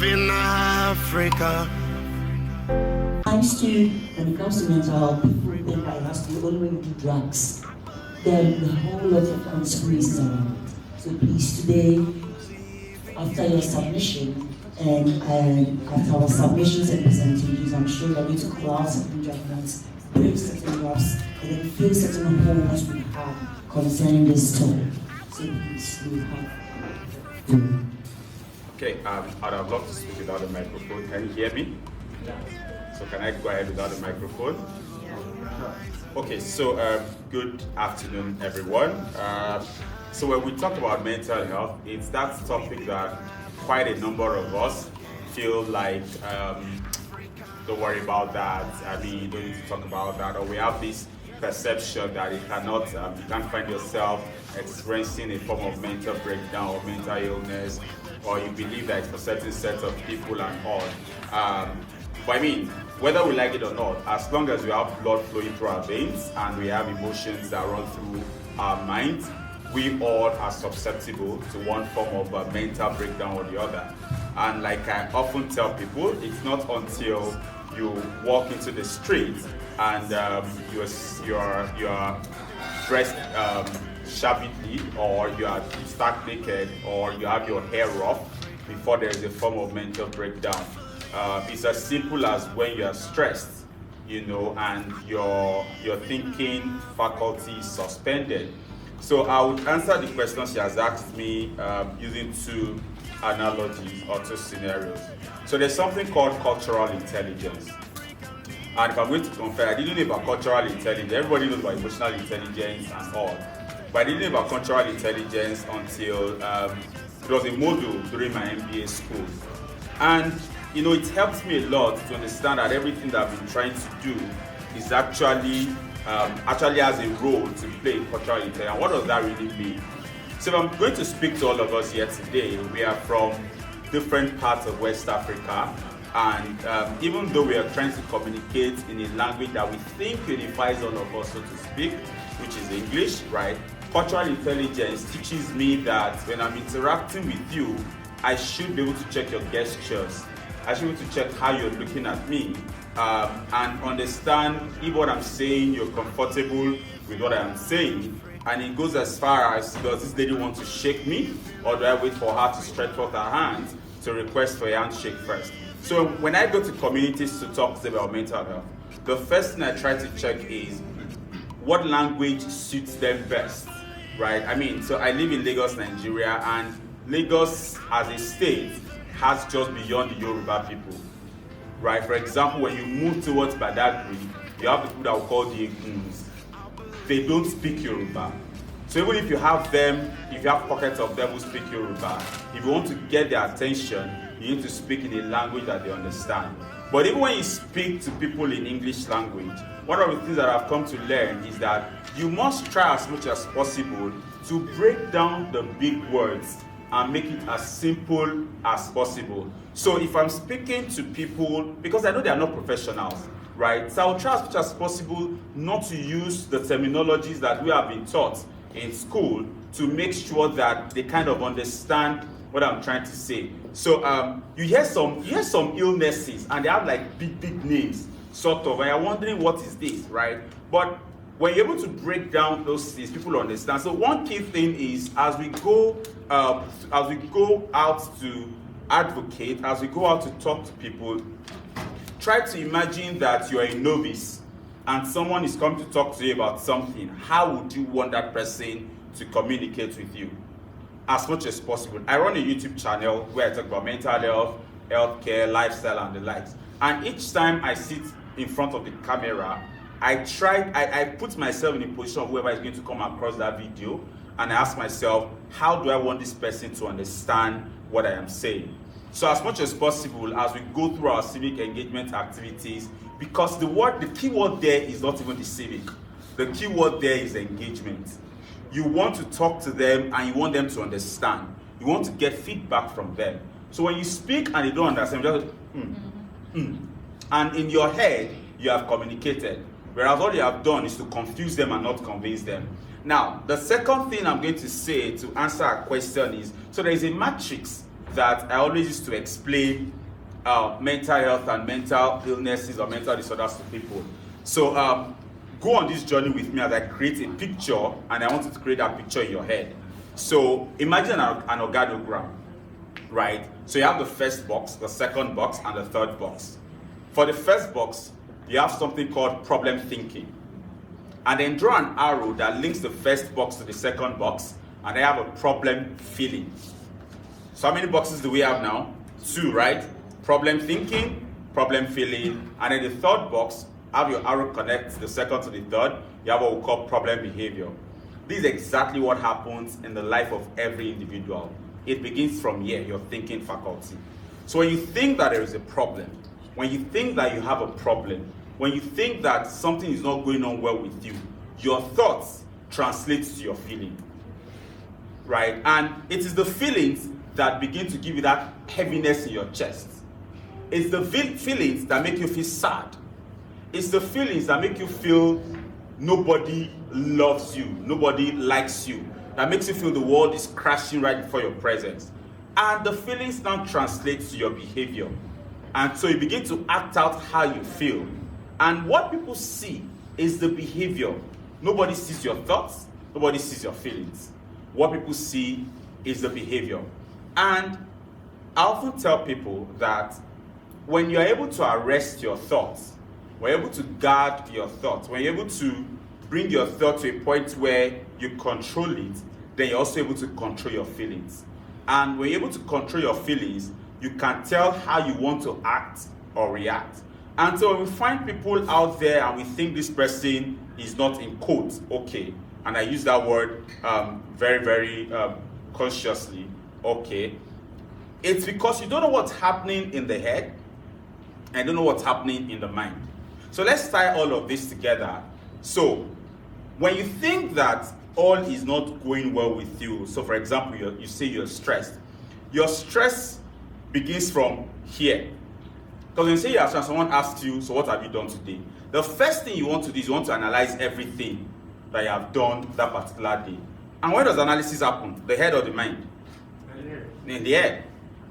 in Africa. When it comes to mental health, people think that it has to be only when you do drugs. Then a whole lot of conspiracies around it. So please, today, after your submission and after our submissions and presentations, I'm sure you're going to call out certain judgments, break certain laws, and then fill certain holes we have concerning this topic. So please, you have to. Okay, I'd have loved to speak without a microphone. Can you hear me? So can I go ahead without a microphone? Okay, so good afternoon, everyone. So when we talk about mental health, it's that topic that quite a number of us feel like, don't worry about that. I mean, you don't need to talk about that. Or we have this perception that you can't find yourself experiencing a form of mental breakdown or mental illness, or you believe that it's for certain sets of people and all. But I mean, whether we like it or not, as long as we have blood flowing through our veins and we have emotions that run through our minds, we all are susceptible to one form of mental breakdown or the other. And like I often tell people, it's not until you walk into the street and you're dressed shabbily, or you are stark naked, or you have your hair rough before there is a form of mental breakdown. It's as simple as when you are stressed, and your thinking faculty is suspended. So I would answer the question she has asked me using two analogies or two scenarios. So there's something called cultural intelligence. And if I'm going to compare, I didn't know about cultural intelligence. Everybody knows about emotional intelligence and all. But I didn't know about cultural intelligence until it was a module during my MBA school. And it helps me a lot to understand that everything that I've been trying to do is actually has a role to play in cultural intelligence. What does that really mean? So I'm going to speak to all of us here today. We are from different parts of West Africa, and even though we are trying to communicate in a language that we think unifies all of us, so to speak, which is English, right? Cultural intelligence teaches me that when I'm interacting with you, I should be able to check your gestures. I should be able to check how you're looking at me, and understand if what I'm saying, you're comfortable with what I'm saying. And it goes as far as, does this lady want to shake me, or do I wait for her to stretch forth her hands to request for a handshake first? So when I go to communities to talk to them about mental health, the first thing I try to check is what language suits them best, right? I mean, so I live in Lagos, Nigeria, and Lagos as a state has just beyond the Yoruba people, right? For example, when you move towards Badagry, you have the people that we call the Eguns. They don't speak Yoruba. So even if you have pockets of them who speak Yoruba, if you want to get their attention, you need to speak in a language that they understand. But even when you speak to people in English language, one of the things that I've come to learn is that you must try as much as possible to break down the big words and make it as simple as possible. So if I'm speaking to people, because I know they are not professionals, right? So I'll try as much as possible not to use the terminologies that we have been taught in school to make sure that they kind of understand what I'm trying to say. So you hear some illnesses and they have like big names, sort of, and you're wondering what is this, right? But when you're able to break down those things, people understand. So one key thing is, as we go out to advocate, as we go out to talk to people, try to imagine that you're a novice and someone is coming to talk to you about something. How would you want that person to communicate with you? As much as possible. I run a YouTube channel where I talk about mental health, healthcare, lifestyle, and the likes. And each time I sit in front of the camera, I put myself in a position of whoever is going to come across that video, and I ask myself, how do I want this person to understand what I am saying? So as much as possible, as we go through our civic engagement activities, because the key word there is not even the civic. The key word there is engagement. You want to talk to them and you want them to understand. You want to get feedback from them. So when you speak and they don't understand, you just and in your head, you have communicated. Whereas all you have done is to confuse them and not convince them. Now, the second thing I'm going to say to answer a question is, so there is a matrix that I always used to explain mental health and mental illnesses or mental disorders to people. So go on this journey with me as I create a picture, and I want you to create that picture in your head. So imagine an organogram, right? So you have the first box, the second box, and the third box. For the first box, you have something called problem thinking. And then draw an arrow that links the first box to the second box, and I have a problem feeling. So how many boxes do we have now? 2, right? Problem thinking, problem feeling, and then the third box, have your arrow connect the second to the third, you have what we call problem behavior. This is exactly what happens in the life of every individual. It begins from here, your thinking faculty. So when you think that there is a problem, when you think that you have a problem, when you think that something is not going on well with you, your thoughts translate to your feeling, right? And it is the feelings that begin to give you that heaviness in your chest. It's the feelings that make you feel sad. It's the feelings that make you feel nobody loves you, nobody likes you, that makes you feel the world is crashing right before your presence. And the feelings now translate to your behavior. And so you begin to act out how you feel. And what people see is the behavior. Nobody sees your thoughts, nobody sees your feelings. What people see is the behavior. And I often tell people that when you're able to arrest your thoughts, when you're able to guard your thoughts, when you're able to bring your thought to a point where you control it, then you're also able to control your feelings. And when you're able to control your feelings, you can tell how you want to act or react. And so when we find people out there and we think this person is not in quotes okay, and I use that word very, very consciously, okay, it's because you don't know what's happening in the head and don't know what's happening in the mind. So let's tie all of this together. So when you think that all is not going well with you, so for example, you say you're stressed, your stress begins from here. Because when you say you're stressed, someone asks you, so what have you done today? The first thing you want to do is you want to analyze everything that you have done that particular day. And where does analysis happen? The head or the mind? In the head.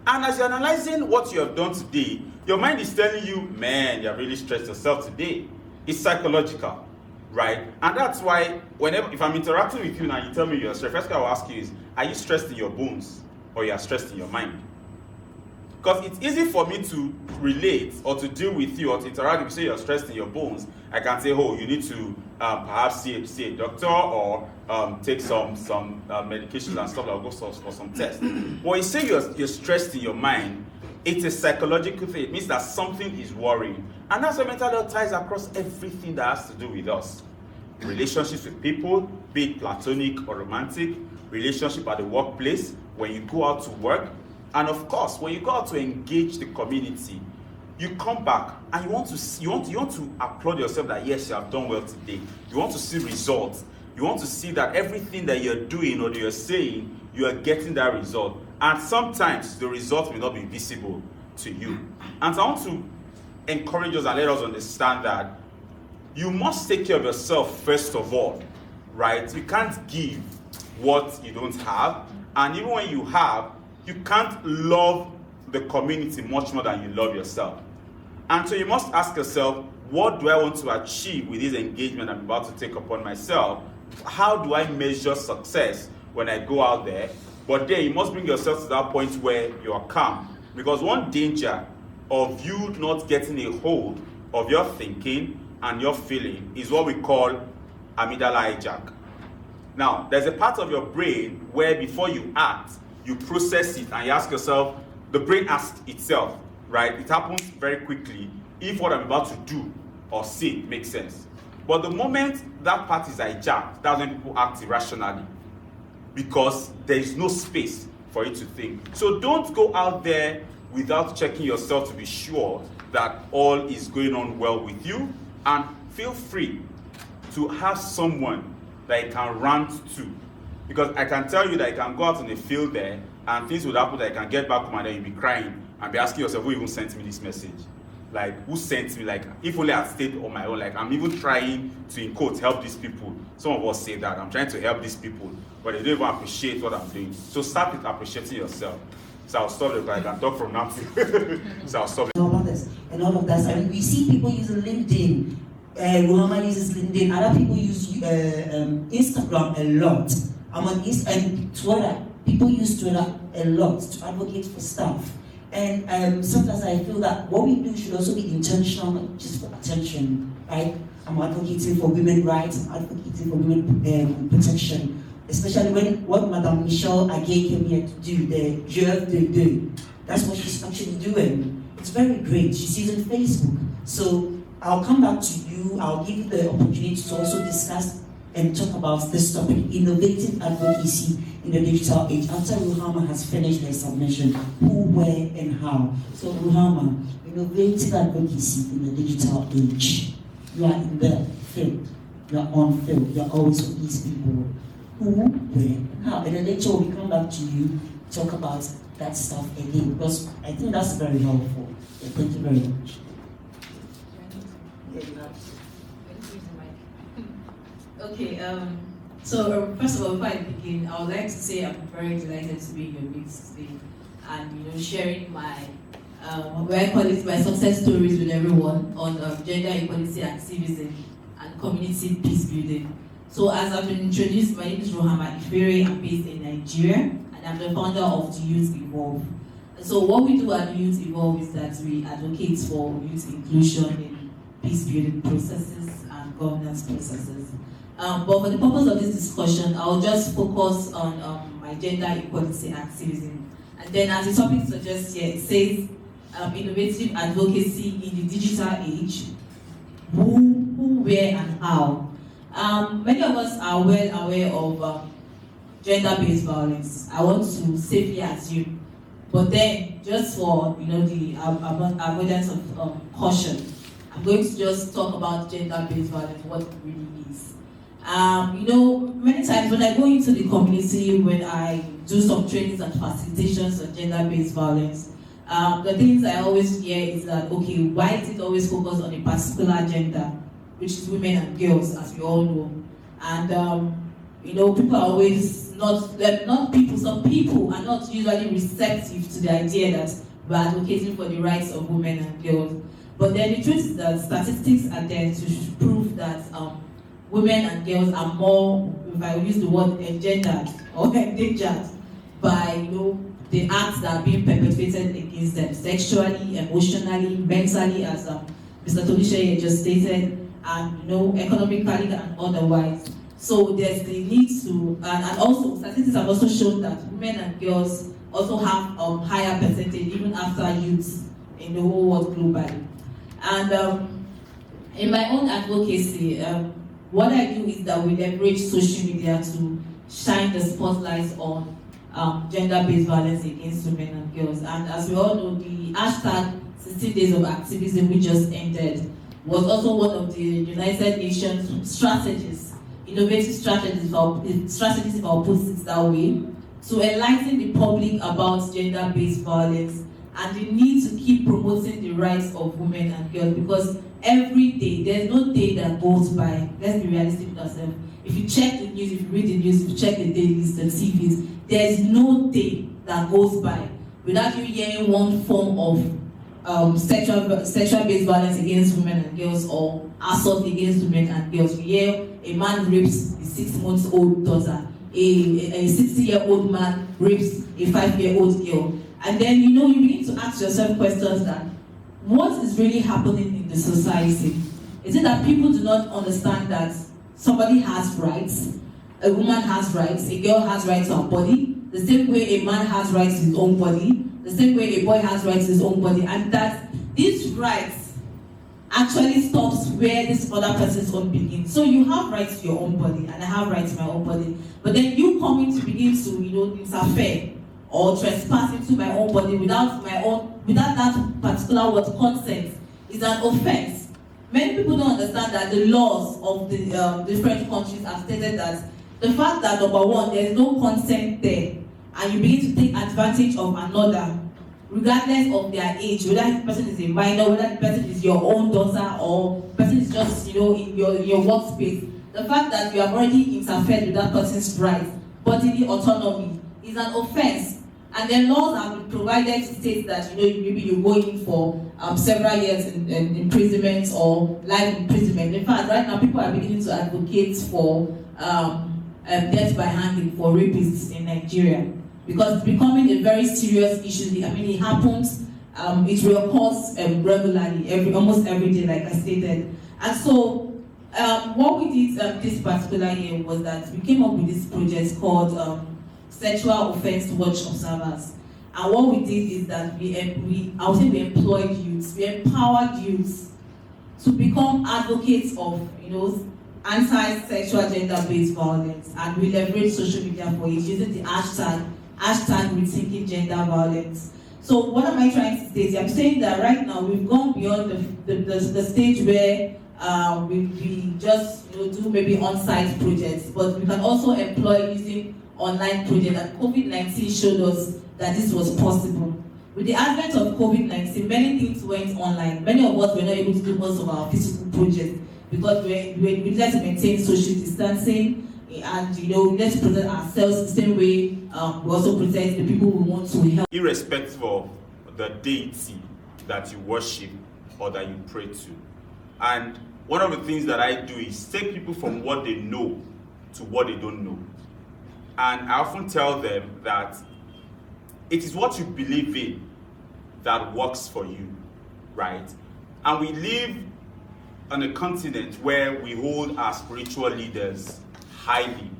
And as you're analyzing what you have done today, your mind is telling you, man, you're really stressed yourself today. It's psychological, right? And that's why if I'm interacting with you and you tell me you're stressed, first thing I will ask you is, are you stressed in your bones or you are stressed in your mind? Because it's easy for me to relate or to deal with you or to interact with you, say you're stressed in your bones. I can say, oh, you need to perhaps see a doctor or take some medications and stuff like that, go for some tests. But when you say you're stressed in your mind, it's a psychological thing. It means that something is worrying. And that's why mental health ties across everything that has to do with us. Relationships with people, be it platonic or romantic, relationship at the workplace, when you go out to work, and of course, when you go out to engage the community, you come back and you want to applaud yourself that yes, you have done well today. You want to see results. You want to see that everything that you're doing or that you're saying, you are getting that result. And sometimes the result may not be visible to you. And so I want to encourage us and let us understand that you must take care of yourself first of all, right? You can't give what you don't have. And even when you have, you can't love the community much more than you love yourself. And so you must ask yourself, what do I want to achieve with this engagement I'm about to take upon myself? How do I measure success when I go out there? But then you must bring yourself to that point where you are calm. Because one danger of you not getting a hold of your thinking and your feeling is what we call amygdala hijack. Now, there's a part of your brain where before you act, you process it and you ask yourself, the brain asks itself, right? It happens very quickly if what I'm about to do or say makes sense. But the moment that part is hijacked, that's when people act irrationally because there is no space for you to think. So don't go out there without checking yourself to be sure that all is going on well with you, and feel free to have someone that you can rant to. Because I can tell you that you can go out in the field there and things will happen that you can get back home and then you'll be crying and be asking yourself, who even sent me this message? Like, who sent me? Like, if only I stayed on my own. Like, I'm even trying to, in quotes, help these people. Some of us say that. I'm trying to help these people, but they don't even appreciate what I'm doing. So start with appreciating yourself. So I'll stop it, but I can talk from now to so I'll stop it. And all of that. I mean, we see people using LinkedIn. Ruhama uses LinkedIn. Other people use Instagram a lot. I'm on and Twitter. People use Twitter a lot to advocate for stuff. And sometimes I feel that what we do should also be intentional, not just for attention, right? I'm advocating for women's rights. I'm advocating for women protection. Especially when what Madame Michelle Agay came here to do, the Je de deux. That's what she's actually doing. It's very great. She's using Facebook. So I'll come back to you. I'll give you the opportunity to also discuss and talk about this topic, innovative advocacy in the digital age. After Ruhama has finished her submission, who, where, and how. So Ruhama, innovative advocacy in the digital age. You are in the field. You are on field. You are always with these people. Who, where, how. And then later we come back to you, talk about that stuff again, because I think that's very helpful. Yeah, thank you very much. Okay, so first of all, before I begin, I would like to say I'm very delighted to be in your midst today and sharing my what I call it my success stories with everyone on gender equality activism and community peace building. So as I've been introduced, my name is Ruhama. I'm based in Nigeria, and I'm the founder of the Youth Evolve. So what we do at Youth Evolve is that we advocate for youth inclusion in peace building processes and governance processes. But for the purpose of this discussion, I'll just focus on my gender equality activism. And then as the topic suggests here, it says innovative advocacy in the digital age, who, where, and how. Many of us are well aware of gender-based violence. I want to safely assume. But then, just for the avoidance of caution, I'm going to just talk about gender-based violence, what it really is. Many times when I go into the community, when I do some trainings and facilitations on gender-based violence, the things I always hear is that, okay, why is it always focused on a particular gender, which is women and girls, as we all know? And, people are always some people are not usually receptive to the idea that we're advocating for the rights of women and girls. But then the truth is that statistics are there to prove that women and girls are more, if I use the word, engendered or endangered by the acts that are being perpetrated against them, sexually, emotionally, mentally, as Mr. Toluse just stated, and economically and otherwise. So there's the need to, and also statistics have also shown that women and girls also have higher percentage even after youth in the whole world globally. And in my own advocacy, what I do is that we leverage social media to shine the spotlight on gender-based violence against women and girls. And as we all know, the hashtag 60 Days of Activism we just ended was also one of the United Nations strategies, innovative strategies, if I'll put it that way, to enlighten the public about gender-based violence and the need to keep promoting the rights of women and girls, because every day, there's no day that goes by, let's be realistic with ourselves. If you check the news, if you read the news, if you check the dailies, the TVs, there's no day that goes by without you hearing one form of sexual-based violence against women and girls or assault against women and girls. You hear a man rapes a 6-month-old daughter, a 60-year-old man rapes a 5-year-old girl. And then, you begin to ask yourself questions that, what is really happening in the society? Is it that people do not understand that somebody has rights, a woman has rights, a girl has rights to her body, the same way a man has rights to his own body, the same way a boy has rights to his own body, and that these rights actually stops where this other person's own begins. So you have rights to your own body, and I have rights to my own body, but then you coming to begin to, interfere or trespass into my own body without that particular word consent is an offense. Many people don't understand that the laws of the different countries have stated that the fact that, number one, there is no consent there, and you begin to take advantage of another, regardless of their age, whether the person is a minor, whether the person is your own daughter, or the person is just, in your workspace. The fact that you have already interfered with that person's rights, bodily autonomy, is an offense. And then laws have been provided to state that maybe you go in for several years in imprisonment or life imprisonment. In fact, right now people are beginning to advocate for death by hanging for rapists in Nigeria, because it's becoming a very serious issue. I mean, it happens, it reoccurs regularly, almost every day, like I stated. And so what we did this particular year was that we came up with this project called Sexual Offense Watch Observers. And what we did is that we employed youths, we empowered youths to become advocates of anti-sexual gender-based violence, and we leverage social media for it using the hashtag rethinking gender violence. So what am I trying to say? I'm saying that right now we've gone beyond the stage where we just do maybe on-site projects, but we can also employ using online projects, and COVID-19 showed us that this was possible. With the advent of COVID-19, many things went online. Many of us were not able to do most of our physical projects because we needed to maintain social distancing, and we need to protect ourselves the same way we also protect the people we want to help. Irrespective of the deity that you worship or that you pray to. And one of the things that I do is take people from what they know to what they don't know. And I often tell them that it is what you believe in that works for you, right? And we live on a continent where we hold our spiritual leaders highly.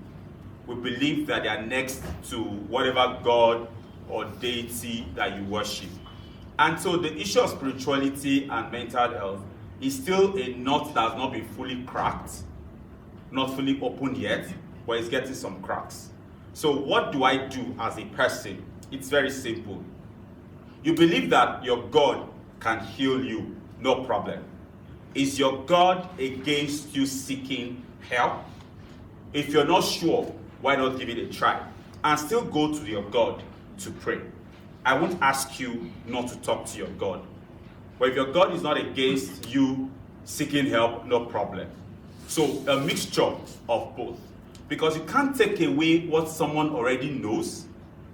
We believe that they are next to whatever God or deity that you worship. And so the issue of spirituality and mental health is still a nut that has not been fully cracked, not fully opened yet, but it's getting some cracks. So what do I do as a person? It's very simple. You believe that your God can heal you, no problem. Is your God against you seeking help? If you're not sure, why not give it a try and still go to your God to pray? I won't ask you not to talk to your God. But if your God is not against you seeking help, no problem. So a mixture of both. Because you can't take away what someone already knows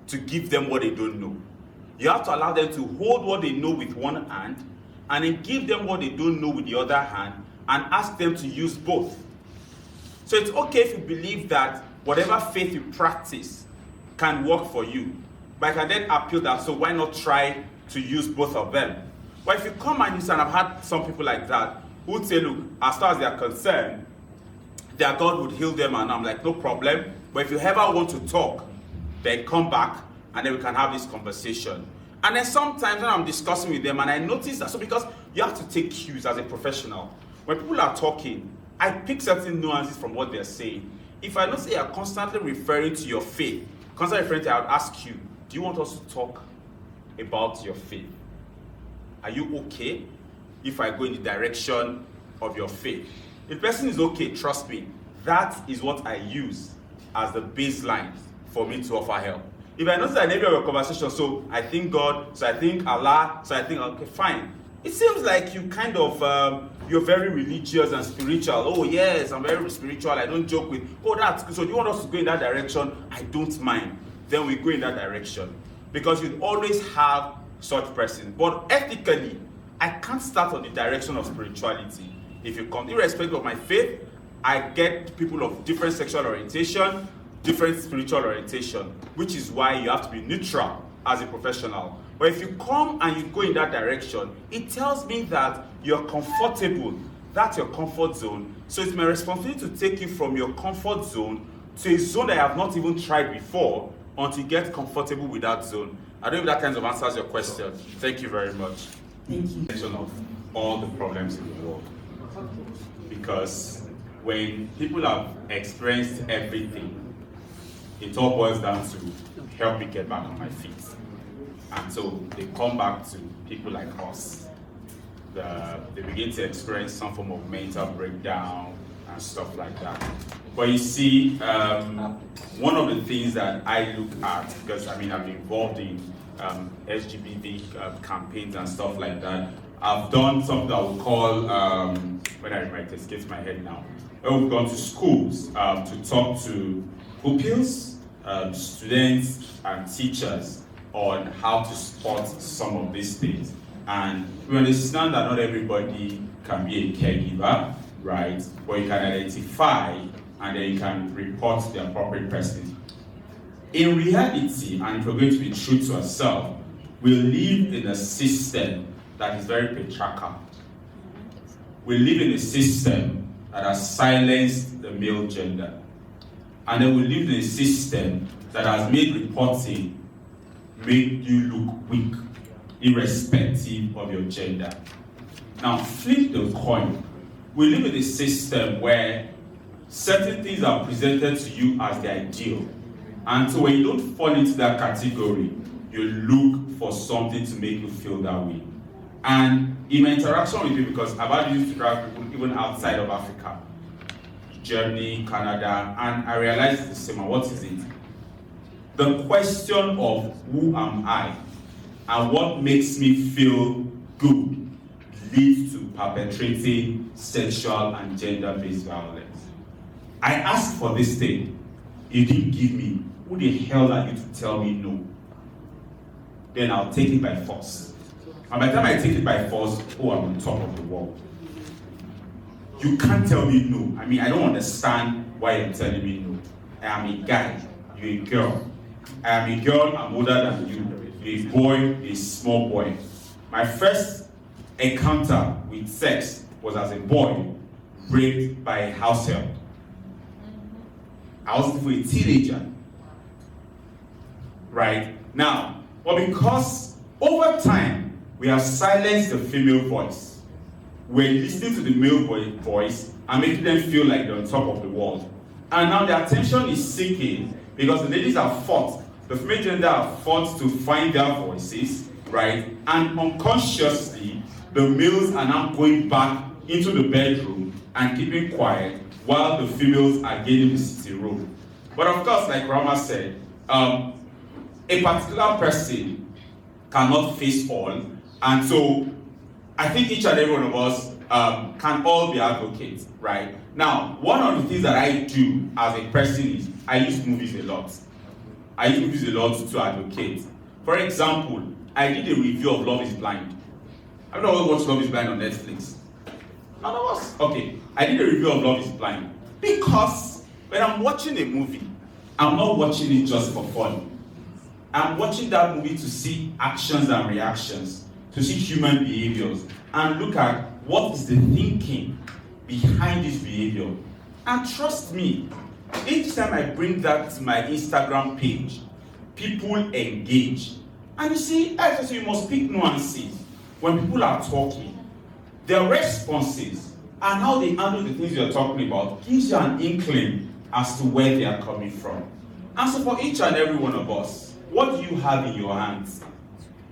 to give them what they don't know. You have to allow them to hold what they know with one hand and then give them what they don't know with the other hand and ask them to use both. So it's okay if you believe that whatever faith you practice can work for you. But I can then appeal that, so why not try to use both of them? But if you come and use, and I've had some people like that who would say, look, as far as they are concerned, their God would heal them, and I'm like, no problem. But if you ever want to talk, then come back and then we can have this conversation. And then sometimes when I'm discussing with them and I notice that, so because you have to take cues as a professional, when people are talking, I pick certain nuances from what they're saying. If I notice they are constantly referring to your faith, constantly referring to, I would ask you, do you want us to talk about your faith? Are you okay if I go in the direction of your faith? If the person is okay, trust me, that is what I use as the baseline for me to offer help. If I notice that maybe of your conversation, so I think God, so I think Allah, so I think, okay, fine. It seems like you kind of, you're very religious and spiritual. Oh yes, I'm very spiritual, I don't joke with, oh that's good, so do you want us to go in that direction? I don't mind. Then we go in that direction. Because you always have such person. But ethically, I can't start on the direction of spirituality. If you come, irrespective of my faith, I get people of different sexual orientation, different spiritual orientation, which is why you have to be neutral as a professional. But if you come and you go in that direction, it tells me that you're comfortable. That's your comfort zone. So it's my responsibility to take you from your comfort zone to a zone that I have not even tried before until you get comfortable with that zone. I don't know if that kind of answers your question. Thank you very much. Thank you. Mention of all the problems in the world. Because when people have experienced everything, it all boils down to help me get back on my feet. And so they come back to people like us. They begin to experience some form of mental breakdown and stuff like that. But you see, one of the things that I look at, because I mean I've been involved in LGBT campaigns and stuff like that. I've done something that I would call, when I remember, it escapes my head now. We've gone to schools to talk to pupils, students and teachers on how to spot some of these things. And we understand that not everybody can be a caregiver, right? But you can identify and then you can report the appropriate person. In reality, and if we're going to be true to ourselves, we live in a system that is very patriarchal. We live in a system that has silenced the male gender. And then we live in a system that has made reporting make you look weak, irrespective of your gender. Now, flip the coin. We live in a system where certain things are presented to you as the ideal. And so when you don't fall into that category, you look for something to make you feel that way. And in my interaction with you, because I've had used to interact with people even outside of Africa, Germany, Canada, and I realized it's the same. And what is it? The question of who am I and what makes me feel good leads to perpetrating sexual and gender-based violence. I asked for this thing. You didn't give me. Who the hell are you to tell me no? Then I'll take it by force. And by the time I take it by force, I'm on top of the world. You can't tell me no. I mean, I don't understand why you're telling me no. I am a guy, you're a girl. I am a girl, I'm older than you. You're a boy, a small boy. My first encounter with sex was as a boy, raped by a house help. I was a teenager. Right? Now, but because over time, we have silenced the female voice. We're listening to the male voice and making them feel like they're on top of the world. And now the attention is sinking because the ladies have fought, the female gender have fought to find their voices, right? And unconsciously, the males are now going back into the bedroom and keeping quiet while the females are gaining the city room. But of course, like Ruhama said, a particular person cannot face all, and so I think each and every one of us can all be advocates, right? Now, one of the things that I do as a person is I use movies a lot. I use movies a lot to advocate. For example, I did a review of Love is Blind. I don't know who watched Love is Blind on Netflix. None of us? Okay. I did a review of Love is Blind because when I'm watching a movie, I'm not watching it just for fun. I'm watching that movie to see actions and reactions, to see human behaviors, and look at what is the thinking behind this behavior. And trust me, each time I bring that to my Instagram page, people engage. And you see, actually, you must pick nuances when people are talking. Their responses and how they handle the things you're talking about gives you an inkling as to where they are coming from. And so for each and every one of us, what you have in your hands,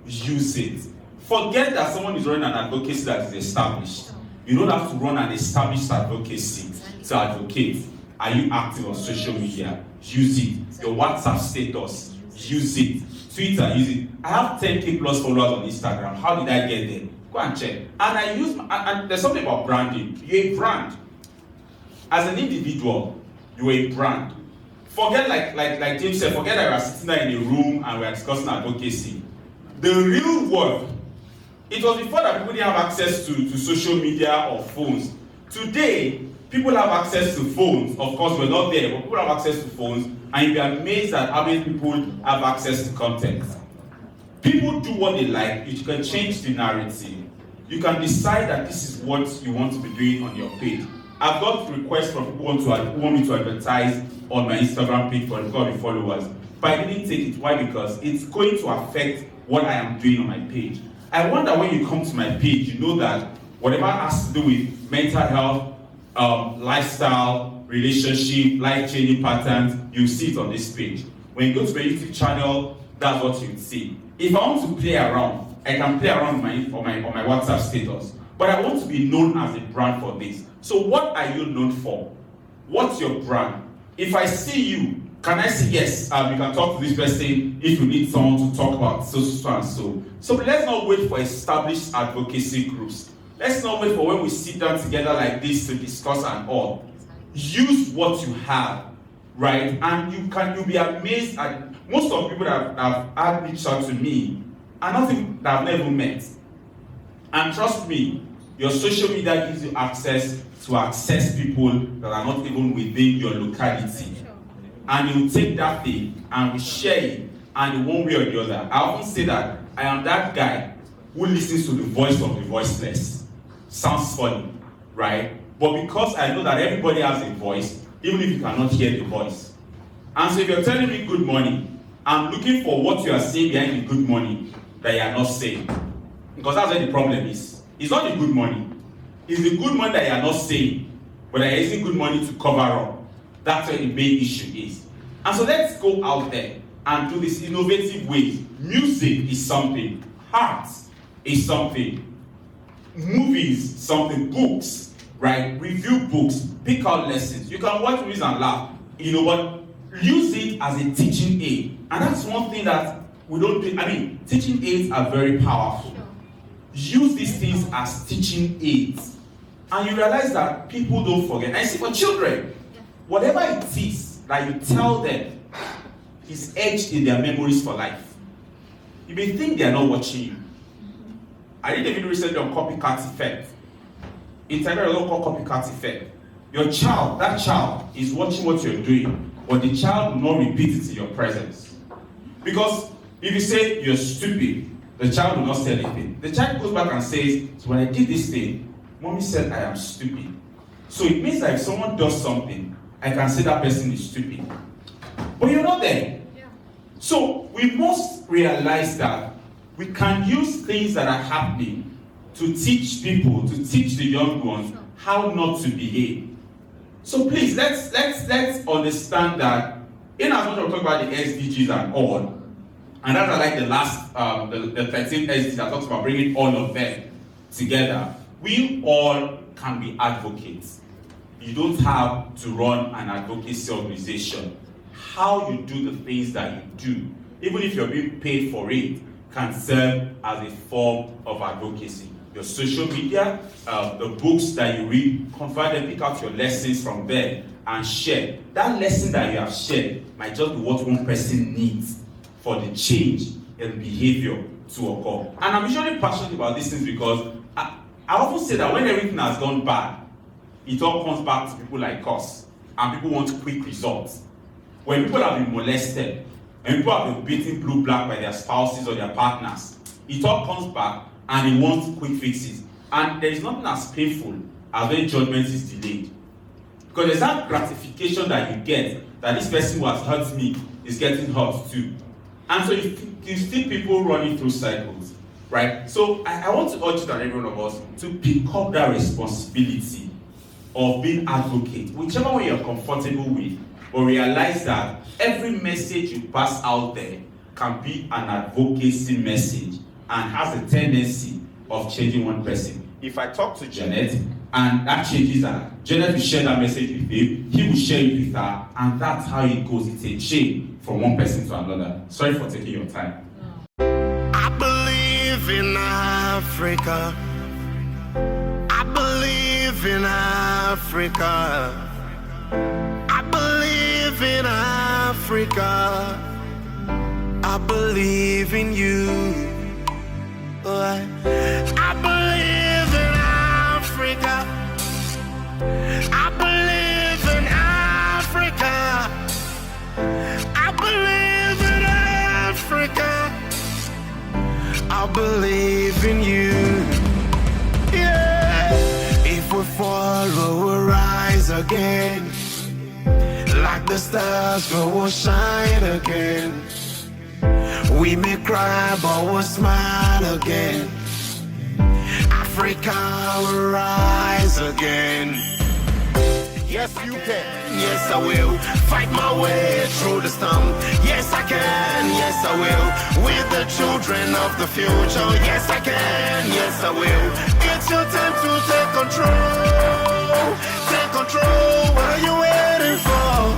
use it. Forget that someone is running an advocacy that is established. You don't have to run an established advocacy to advocate. Are you active on social media? Use it. Your WhatsApp status, use it. Twitter, use it. I have 10K plus followers on Instagram. How did I get there? Go and check. And there's something about branding. You're a brand. As an individual, you're a brand. Forget, like James said, forget that we are sitting there in a room and we are discussing advocacy. The real world, it was before that people didn't have access to social media or phones. Today, people have access to phones. Of course, we're not there, but people have access to phones, and you'll be amazed at how many people have access to content. People do what they like. You can change the narrative. You can decide that this is what you want to be doing on your page. I've got requests from people who want me to advertise on my Instagram page for the followers, but I didn't take it. Why? Because it's going to affect what I am doing on my page. I wonder when you come to my page, you know that whatever has to do with mental health, lifestyle, relationship, life-changing patterns, you see it on this page. When you go to my YouTube channel, that's what you see. If I want to play around, I can play around on my WhatsApp status. But I want to be known as a brand for this. So what are you known for? What's your brand? If I see you, can I say yes? You can talk to this person if you need someone to talk about so and so. So let's not wait for established advocacy groups. Let's not wait for when we sit down together like this to discuss and all. Use what you have, right? And you'll be amazed at most of the people that have had reached out to me are not even, that I've never met. And trust me, your social media gives you access to access people that are not even within your locality. And you take that thing and we share it, and in one way or the other. I often say that I am that guy who listens to the voice of the voiceless. Sounds funny, right? But because I know that everybody has a voice, even if you cannot hear the voice. And so if you're telling me good morning, I'm looking for what you are saying behind the good morning that you are not saying. Because that's where the problem is. It's not the good morning. It's the good morning that you are not saying, but there isn't good morning to cover up. That's where the main issue is. And so let's go out there and do this innovative ways. Music is something. Art is something. Movies, something. Books, right? Review books. Pick out lessons. You can watch movies and laugh, but use it as a teaching aid. And that's one thing that we don't do. I mean, teaching aids are very powerful. Use these things as teaching aids. And you realize that people don't forget. And I see for children, whatever it is that you tell them is etched in their memories for life. You may think they are not watching you. I did a video recently on copycat effect. It's a very local copycat effect. Your child, that child, is watching what you're doing, but the child will not repeat it in your presence. Because if you say you're stupid, the child will not say anything. The child goes back and says, so when I did this thing, mommy said I am stupid. So it means that if someone does something, I can say that person is stupid. But you're not there. Yeah. So we must realize that we can use things that are happening to teach people, to teach the young ones how not to behave. So please, let's understand that in as much as we talk about the SDGs and all, and that's like the last, the 13 SDGs that talks about bringing all of them together, we all can be advocates. You don't have to run an advocacy organization. How you do the things that you do, even if you're being paid for it, can serve as a form of advocacy. Your social media, the books that you read, convert them, pick out your lessons from there and share. That lesson that you have shared might just be what one person needs for the change in behavior to occur. And I'm usually passionate about these things because I often say that when everything has gone bad, it all comes back to people like us, and people want quick results. When people have been molested, when people have been beaten blue-black by their spouses or their partners, it all comes back and they want quick fixes. And there is nothing as painful as when judgment is delayed. Because there's that gratification that you get that this person who has hurt me is getting hurt too. And so you see people running through cycles, right? So I want to urge that every one of us to pick up that responsibility of being advocate, whichever way you're comfortable with, but realize that every message you pass out there can be an advocacy message and has a tendency of changing one person. If I talk to Janet and that changes her, Janet will share that message with him, he will share it with her, and that's how it goes. It's a chain from one person to another. Sorry for taking your time. I believe in Africa. I believe in Africa. I believe in Africa. I believe in you. I believe in Africa. I believe in Africa. I believe in Africa. I believe in you. Yeah. If we fall, we will rise again. Like the stars, we will shine again. We may cry, but we'll smile again. Africa will rise again. Yes, you can. Yes, I will. Fight my way through the storm. Yes, I can. Yes, I will. With the children of the future. Yes, I can. Yes, I will. It's your time to take control. Take control. What are you waiting for?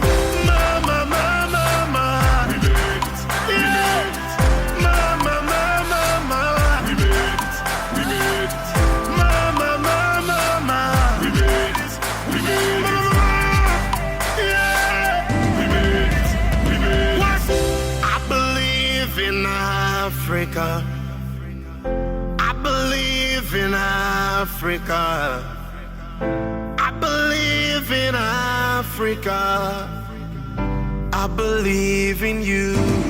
Mama, mama, mama. We made it. We made it. Mama, mama, mama. We made it. We made it. Mama, mama, mama. We made it. We made it. I believe in Africa. I believe in Africa. I believe in you.